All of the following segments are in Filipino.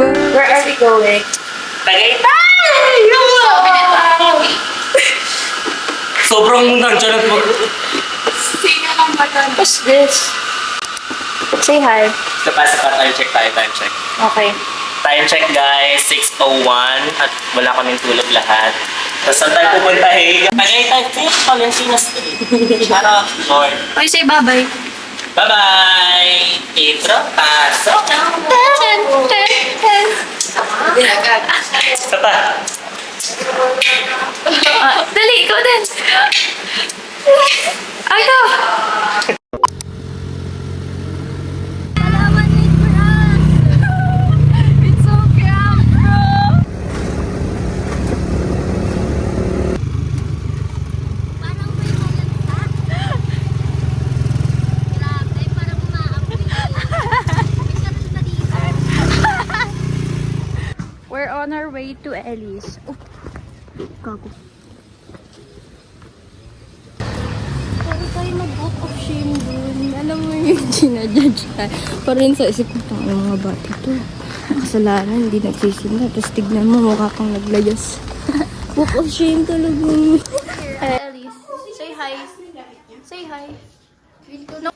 Where are we going? Tagaytay! Sobrang nandiyan at mag... Sino lang ba ito? What's this? Say hi. Sa time check tayo, time check. Okay. Time check guys, 6:01 at wala kaming tulog lahat. Tapos saan tayo pupunta eh? Tagaytay Fish, Valentina Street. Shout out, Lord. Okay, say bye-bye. Bye-bye! Intro, pasok! Isa pa. Dali, ikaw din. Ako. It's so cramped, bro. Parang may malansa. Grabe, parang umaapoy. May sarap na dito. We're on our way to Ellie's. Oh, gago. Pwede tayo mag-walk of shame dun. Alam mo yung ginajudge ka. Parang sa isip ko, yung mga bata to. Kasalanan, hindi nagsisimula. Tapos tignan mo, mukha kang naglayas. Walk of shame talaga. Ellie's. Say hi. Say hi. No.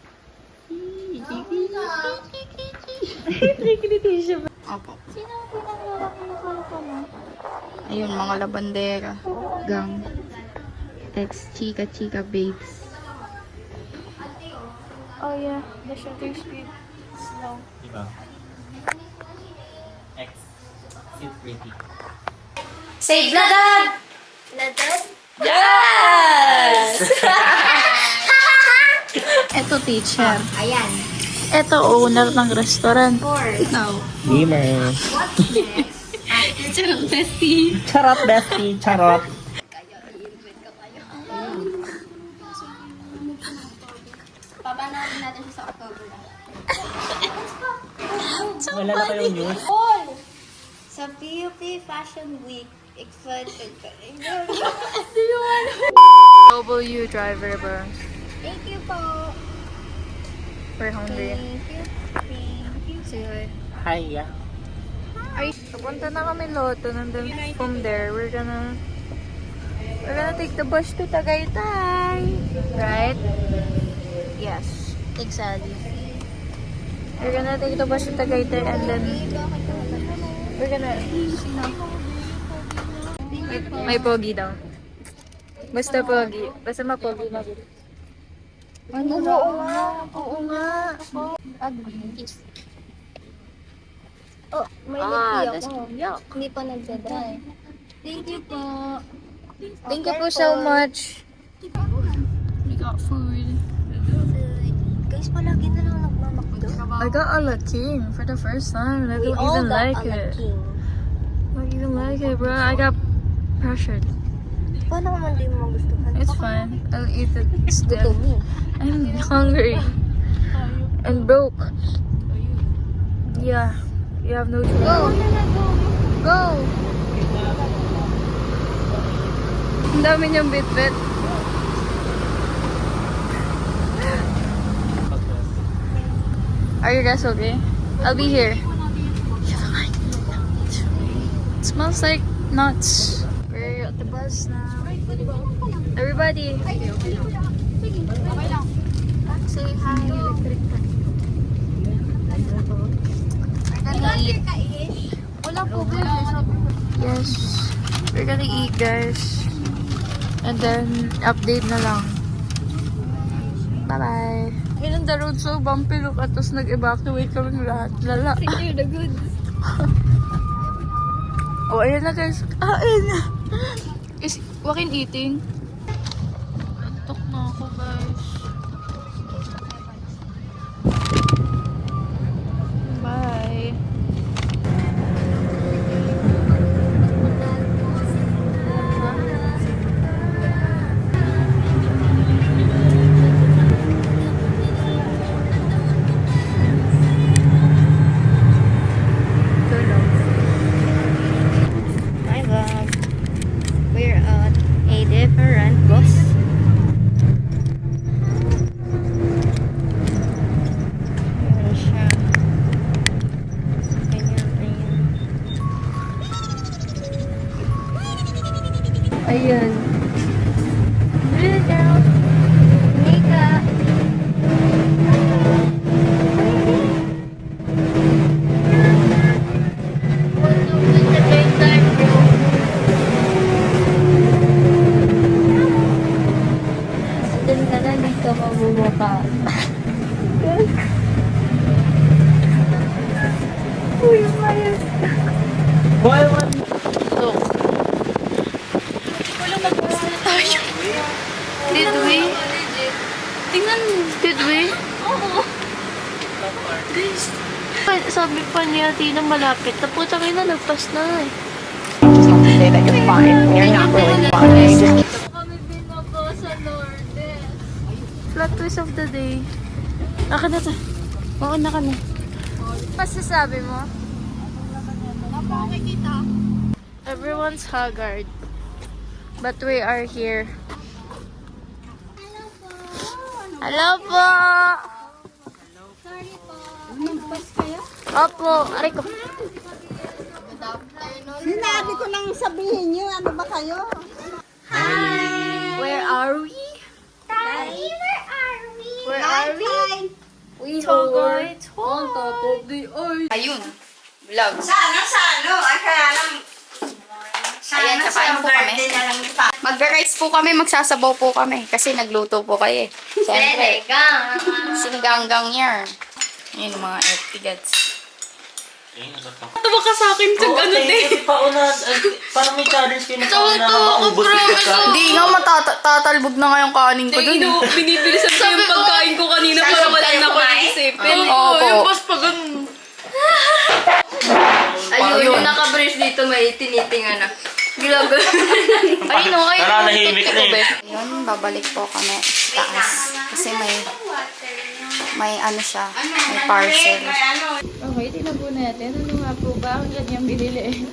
Opo. Sino ang pinag-alak mo? Ayun, mga labandera. Gang. Ex-chika-chika babes. Oh yeah, the shutter speed is slow. Diba? X. Sit pretty. Say Vladad! Ladad? Yes! Eto teacher. Ayan. Eto owner ng restaurant. Ikaw. Gamer. Charot bestie. Charot, bestie. Charot. Papanoodin natin siya sa October. Wala na kayong news. Sa PUP Fashion Week, excited ka. W driver ba? Thank you po. We're hungry. Thank you. Thank you. Say hi. Hi, yeah. Ay, papunta na kami Lotto. And then from there, we're gonna take the bus to Tagaytay. Right? Yes. Exactly. We're gonna take the bus to Tagaytay and then we're gonna... May pogi daw. Basta pogi. Basta mapogi. Ano? Oo nga. Oo nga. Oh, may lipstick that's ako. yuck. Hindi pa nagdadry. Thank you po. Thank you po so much. We got food. Guys, palagi na lang nagmamakdo. I got a La King for the first time. I We don't all even got like a it. king. I don't even like it, bro. I got pressured. Paano naman di mo magustuhan? It's fine. I'll eat it still. Gusto me. I'm hungry and broke. Yeah, you have no choice. Go! Go! Ang dami niyang bit-bit. Are you guys okay? I'll be here. It smells like nuts. We're at the bus now. Everybody, say hi. We're gonna eat. Wala po, Yes, we're gonna eat, guys. And then, update na lang. Bye-bye. Ngayon, the road so bumpy. Look at us, nag-evacuate kami lahat. Lala. Secure the goods. Oh, ayan na, guys. Kain! Is Joaquin eating? Antok na ako, guys. Bye. Hi vlog. We're at a different yan. Really, girl? Nika. Diyan ka na, dito mabumuka. Uy, mayos. Look. Wala mag-post na tayo. Did we? Tingnan mo. Did we? Oo. Sabi pa niya, Tina, malapit. Napunta kayo na, nagpas na eh. Say that you're fine when you're not really fine. You just Kami binaba sa Lourdes. Plot twist of the day. Naka na to. Oo na kami. Masasabi mo? Napakikita. Everyone's haggard. But we are here. Hello po! Sorry po. Magpas kayo? Opo. Aray ko. Sinabi ko nang sabihin niyo, ano ba kayo? Where are we? Daddy, where are we? Where are we? We Tagay. on top of the earth. Ayun. Vlog. Sa ano? Ay, kaya lang. Ayan, kapain po kami. birthday na lang ni Pa. Magre-rice po kami, magsasabaw po kami. Kasi nagluto po kayo eh. Siyempre. Singganggang year. Yun yung mga etigats. Tawa ka sa akin kung ano din. Kasi pauna, parang may challenge kayo na pauna maubos yung pagkain. Hindi nga matatalbog na nga yung kanin ko dun. Binibilisan ko yung pagkain ko kanina para wala na ako naisipin. Opo. Pas pa ganun. Ayun, yung naka-brace dito may tinitingan na. Ginagawa. Ayun o, ayun. Nananahimik na eh. Ayun, babalik po kami sa taas. Kasi may ano siya, may parcel. Okay, tingnan po natin. Ano nga po ba ang kanyang binili?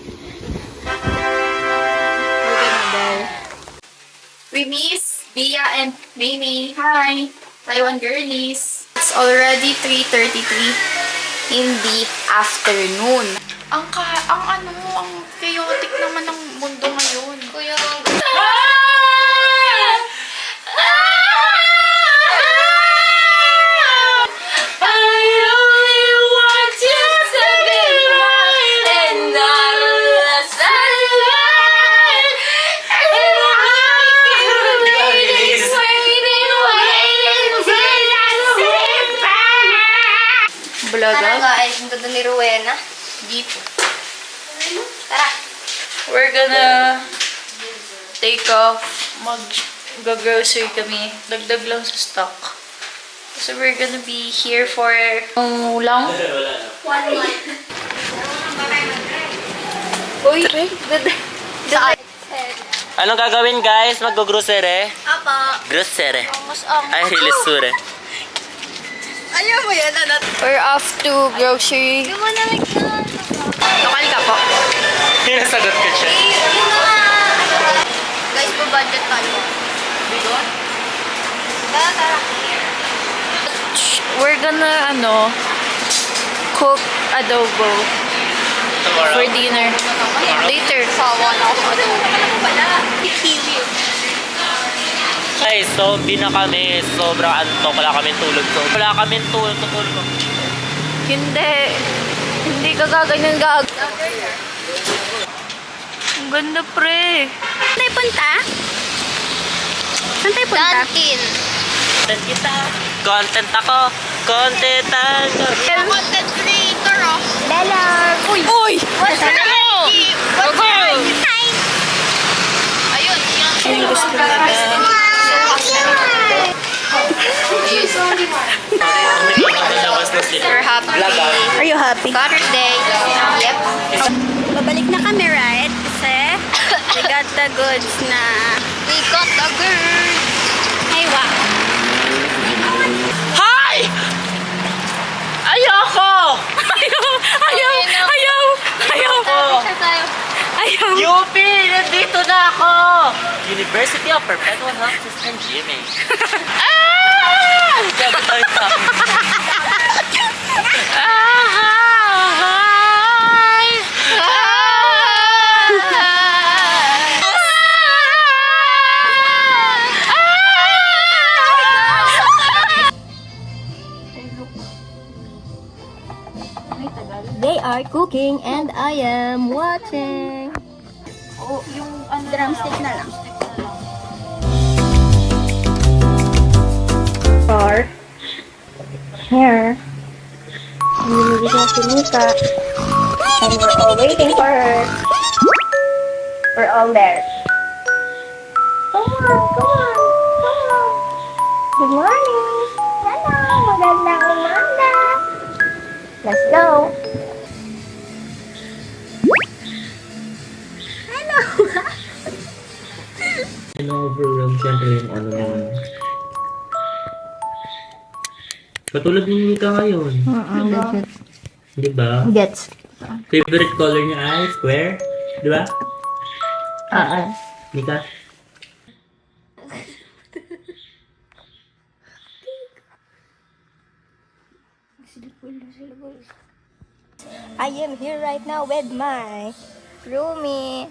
Buka na dahil. We miss Bia and Mimi. Hi, Taiwan girlies. It's already 3:33 in the afternoon. Ang chaotic naman ng mundo ngayon. Kuya, Bulaga? Ang ganda ni Rowena. Jeep. Tara. We're gonna take off. Mag-grocery kami. Dagdag lang sa stock. So we're gonna be here for Lang? 1 month. Uy, Saan? Anong gagawin guys? Mag-grocery? Apa. Grocery. mas ang Ay, rilisure. Ayaw mo yan, ano? we're off to grocery. Lokal ka po. Pinasagot ko siya. Guys, po budget tayo. Bigot? Tara. we're gonna cook adobo Tomorrow. for dinner later. Sawa na ako sa adobo. Kiwi. Guys, zombie na kami. Sobrang antok. Wala kaming tulog. Wala kaming tulog. Hindi ka gaganyan Ang ganda pre. Saan tayo punta? Saan tayo punta? Dunkin. Content kita. Content ako. Contentan. Content creator, oh. Bella! Uy! What's your name? What's your name? Hi. Ayun, yan. Yung gusto nila. We're happy. Are you happy? Father's Day. Yep. Babalik na kami, right? Kasi We got the goods na. we got the girl. Hey, wow. Hi! Ayoko! Ayaw! UP! Nandito na ako! University of Perpetual Health System GMA. Gabi tayo sa are cooking and I am watching. Oh, yung ano Drumstick na lang. Car. Here. Nilibig na si Mika. And we're all waiting for her. We're all there. Come on, come on, come on. Good morning. Hello, magandang umaga. Let's go. Na-overwhelm siyempre yung ano naman. Katulad ni Mika ngayon. Di ba? Gets. Favorite color niya ay square? Di ba? Mika? I am here right now with my roomie.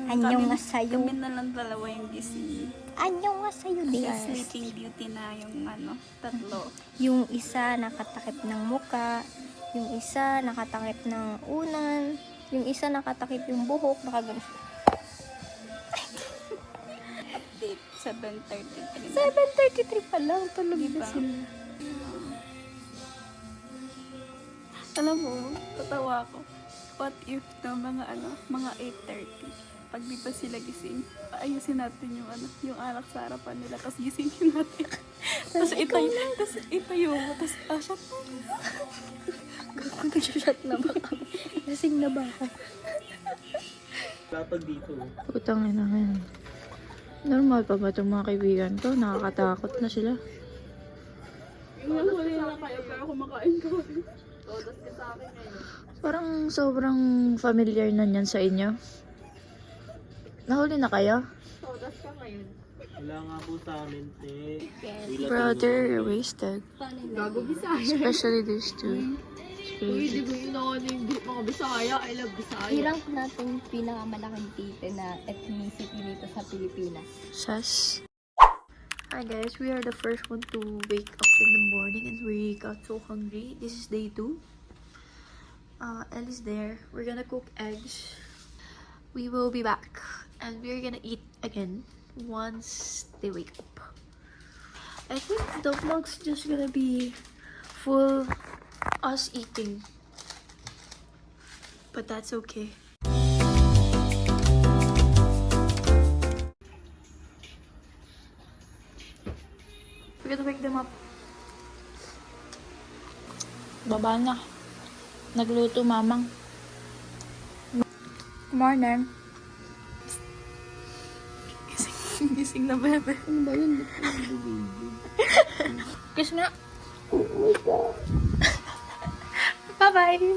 Anyong nga sa'yo. Kami na lang dalawa yung gising. Anyong nga sa'yo, dear. Sleeping beauty na yung tatlo. Yung isa nakatakip ng muka, yung isa nakatakip ng unan, yung isa nakatakip yung buhok, nakagano. Update, 7:33. 7:33 pa lang, tulog Diba? na sila. Alam mo, tatawa ko. What if na mga 8:30, pag di pa sila gising, ayusin natin yung alak sa harapan nila, tapos gisingin natin. Tapos itayo mo, tapos shot mo. Nag-shot na ba kami? Lasing na ba ako? Kapag dito. Putang ina ngayon. Normal pa ba itong mga kaibigan ko? Nakakatakot na sila. Yung huli na kayo, pero kumakain ko. Todos ka sa akin ngayon. Parang sobrang familiar na niyan sa inyo. Nahuli na kayo? Todos ka ngayon. Wala nga po sa amin, te. Brother, you're wasted. Gago Bisaya. Especially these two. Uy, di ba yun ako hindi mga Bisaya? I love Bisaya. I-rank natin yung pinakamalaking tite na ethnicity dito sa Pilipinas. Sas. Hi guys, we are the first one to wake up in the morning and we got so hungry. This is day 2. Ellie's there. We're gonna cook eggs. We will be back and we're gonna eat again once they wake up. I think the vlog's just gonna be full us eating, but that's okay. We're gonna wake them up. Baba na. Nagluto mamang. Morning. Gising na bebe. Ano ba yun? Kiss nga. Bye-bye.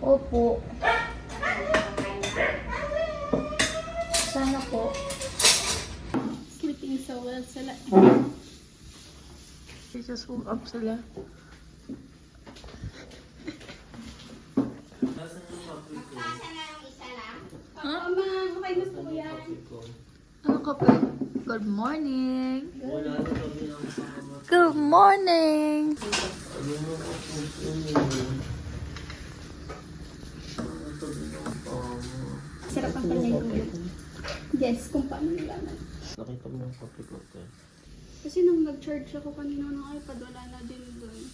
Opo. Sana po. Sleeping so well sila. They just woke up sila. Ano kape? Good morning. Good morning. Sarap ang kanay ko. Yes, kung paano nalaman. Nakita mo yung kape ko, te. Kasi nung nag-charge ako kanina ng iPad, wala na din doon.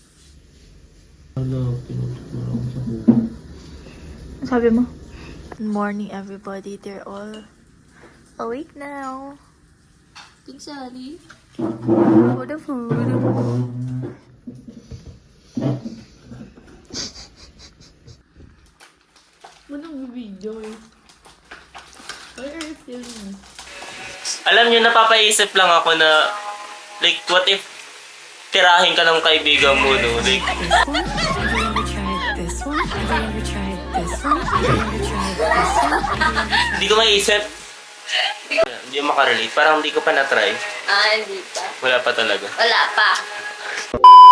Hello, pinutot mo lang sa buhay. Sabi mo? Good morning, everybody. They're all awake now. Thanks, Ali. For the food. Manang video eh. Why are you filming me? Alam niyo, napapaisip lang ako na, like, what if tirahin ka ng kaibigan mo, no? Like, hindi ko maisip. Hindi ko makarelate. Parang hindi ko pa na-try. Hindi pa. Wala pa talaga. Wala pa.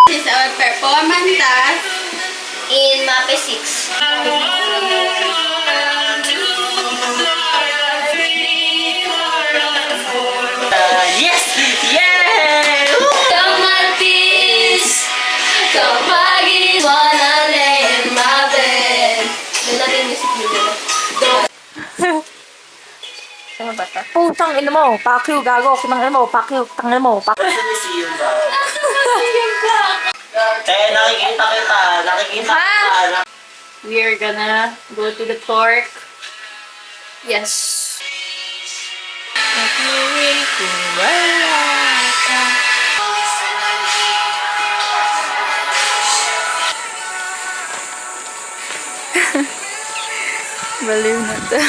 This is our performance task. In MAPE 6. Putang ina mo. Pakyo, gago. Kinang ina mo. Pakyo, tang ina mo. Pakyo. Sa museum ba? Nakikita kita. Nakikita kita. We are gonna go to the park. Yes. Baliw na to.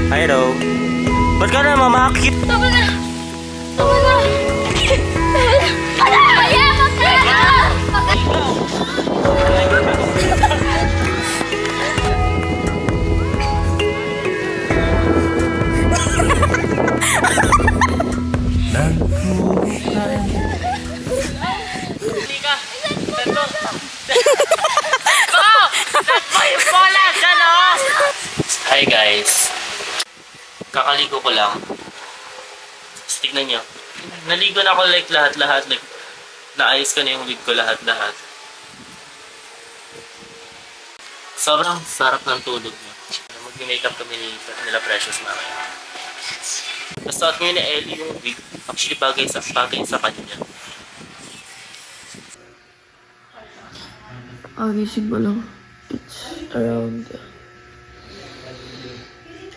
Hi, Ro. Ba't ka na mamakit? Tama na! Tama na! Tama na! Kaya magkano! Hi guys. Kakaligo ko lang. Tapos tignan nyo. Naligo na ako like lahat-lahat. Like, naayos ko na yung wig ko lahat-lahat. Sobrang sarap ng tulog niya. Mag-makeup kami nila Precious mamaya. Tapos suot ngayon ni Ellie yung wig. Actually bagay sa kanya. Gising mo lang. It's around...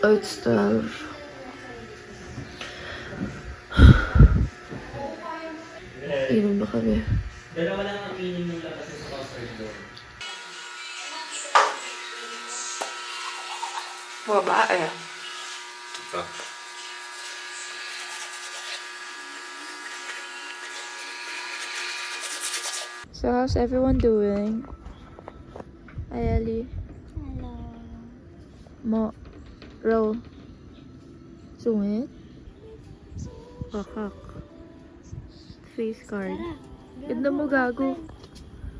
Oh, it's 12. Inom na kami. Dalawa lang ang inim ng labas sa comfort zone. Babae. So, how's everyone doing? Hi, Ellie. Hello. Mo. Ro. Sungit. Bakak. Face card. Ganda mo, gago.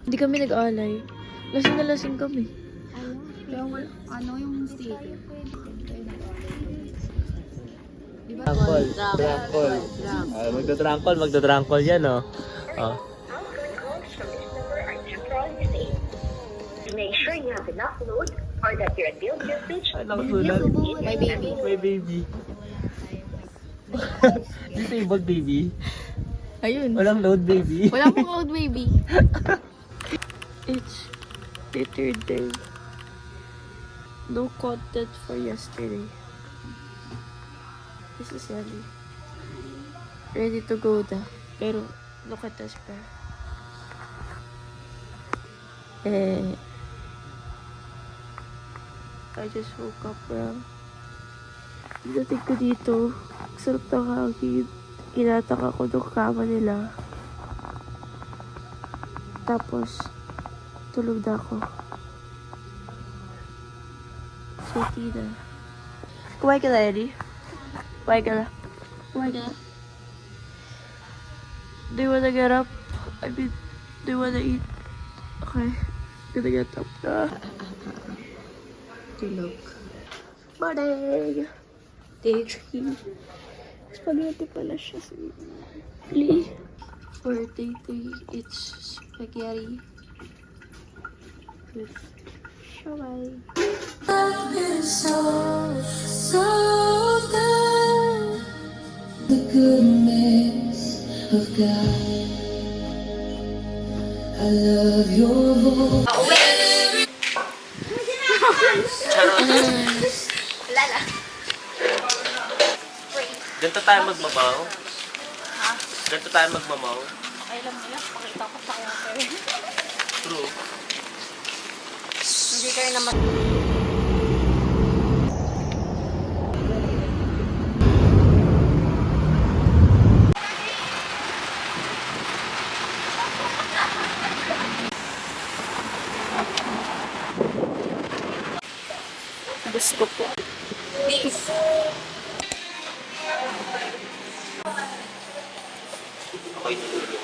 Hindi kami nag-alay. Lasing na lasing kami. Ano yung sticker? Magda-trankol yan, oh. Make sure you have enough load or that your build usage My baby. Disabled baby. Ayun. Walang load baby. Wala pong load, baby. It's the third day. No content for yesterday. This is Ellie. Ready to go na. Pero, look at us pa. I just woke up, bro. Dating ko dito. Sarap ng hangin. Inatak ako ng kama nila. Tapos, tulog na ako. Sweetie na. Kumain ka na, Eddie? Kumain ka na? Kumain ka na? Do you wanna get up? I mean, do you wanna eat? Okay. Gonna get up na. Tulog. Morning! Day 3. Spaghetti pala siya. Really? For day 3, it's spaghetti with shawai. Love is so good. The goodness of God. I love your voice. Ganito tayo magmamaw? Ha? Ganito tayo magmamaw? Okay lang nila. Pakita ko sa counter. True. Hindi kayo naman. Gusto ko. ako'y tutulog.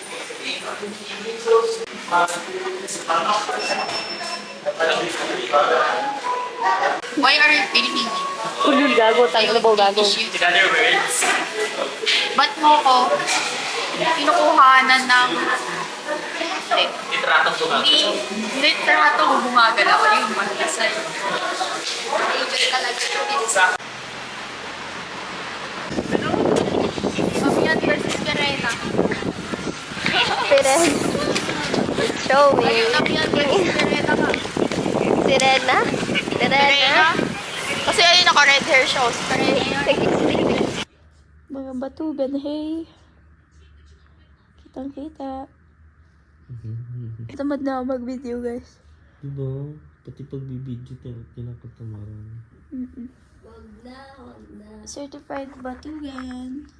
Why are you feeding me? Kulul gago, tayo na gago. In other words, Ba't mo ko kinukuhanan ng litratong tumagal. hindi trato mo gumagalaw? Ayun, malasay. Angel talaga. Pamiat versus Serena. Sirena. Show me. Ayun, Pamiat versus Serena ka. Sirena? Serena? Kasi ayun, naka-red hair siya. Serena. Mga batugan, hey. Kitang-kita. Tamad na ako mag-video, guys. Diba? Pati pagbibidyo, tinakot na marami. Certified batugan.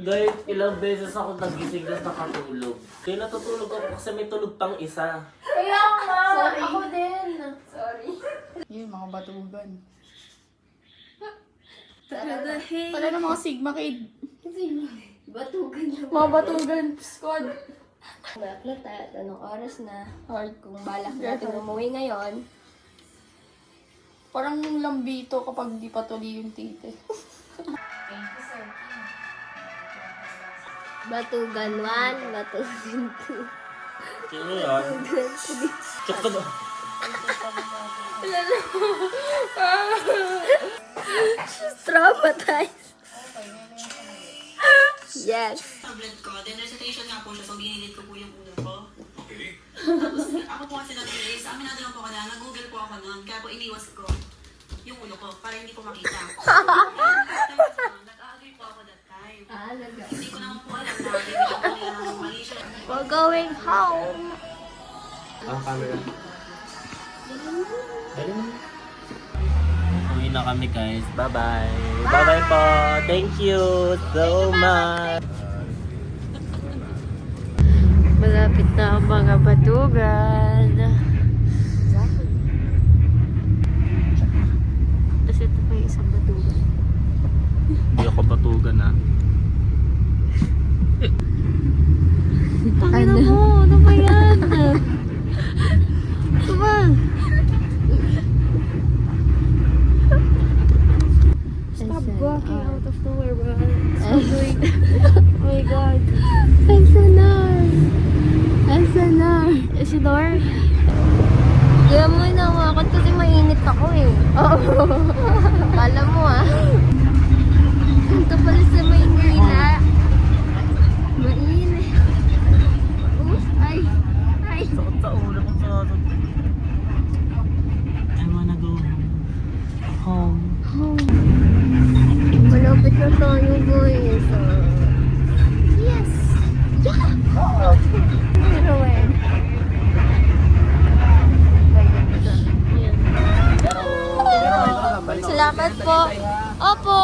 Guys, ilang beses ako nagising na nakatulog. Kaya natutulog ako kasi may tulog pang isa. Kaya nga! Ako din. Sorry. Yun, mga batugan. Talaga mga Sigma kid. Batugan lang. Mga batugan squad. Balak na tayo at anong oras na. Or kung balak natin umuwi ngayon. Parang lambito kapag di patuloy yung tite. Batugan 1, batugan 2. Sino yan? Tsaka ba? She's traumatized. Yes. tablet ko, then recitation nga po siya, so ginilid ko po yung ulo ko. Okay. Tapos ako po kasi nag-iis, aminado lang po ako na, nag-google po ako noon, kaya po iniwas ko yung ulo ko para hindi ko makita. Nag-agree po ako that time. Hindi ko naman po alam na hindi ko po yung mali siya. We're going home. Ang camera. Uwi na kami guys. Bye-bye. Bye-bye po. Thank you so much. Malapit na ang mga batugan. Tapos ito pa yung isang batugan. Hindi ako batugan ah. Tangina mo! Ano ba yan? Ito ba? Stop walking out of nowhere, bro. Stop doing oh my god. SNR. Is it door? Kaya mo inawakan kasi mainit ako eh. Oo. Kala mo ah. Ito pala sa Maynila. Mainit. Ay. Sakot sa ulo ko sa I wanna go home. Malapit na tayo guys. Yes. Salamat po. Opo.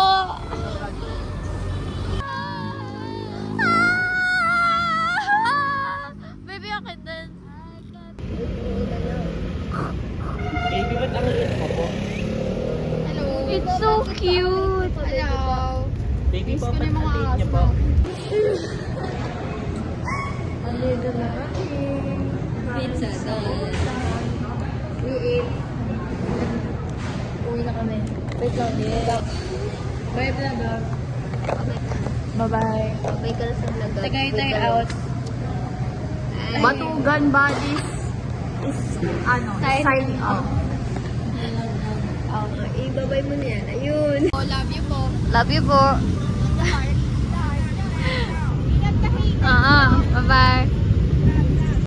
Baby, akin din. Baby, ba't ang lit mo po? It's so cute. Hello. Baby, po, ba't ang lit niya po? Pizza doon. We eat. Uwi na kami. Wait lang. Bye vlog. Bye-bye. Bye ka na sa vlog. Tagay out. Batugan bodies is signing off. Okay, ibabay mo na yan. Ayun. Oh, love you po. Love you po. The heart.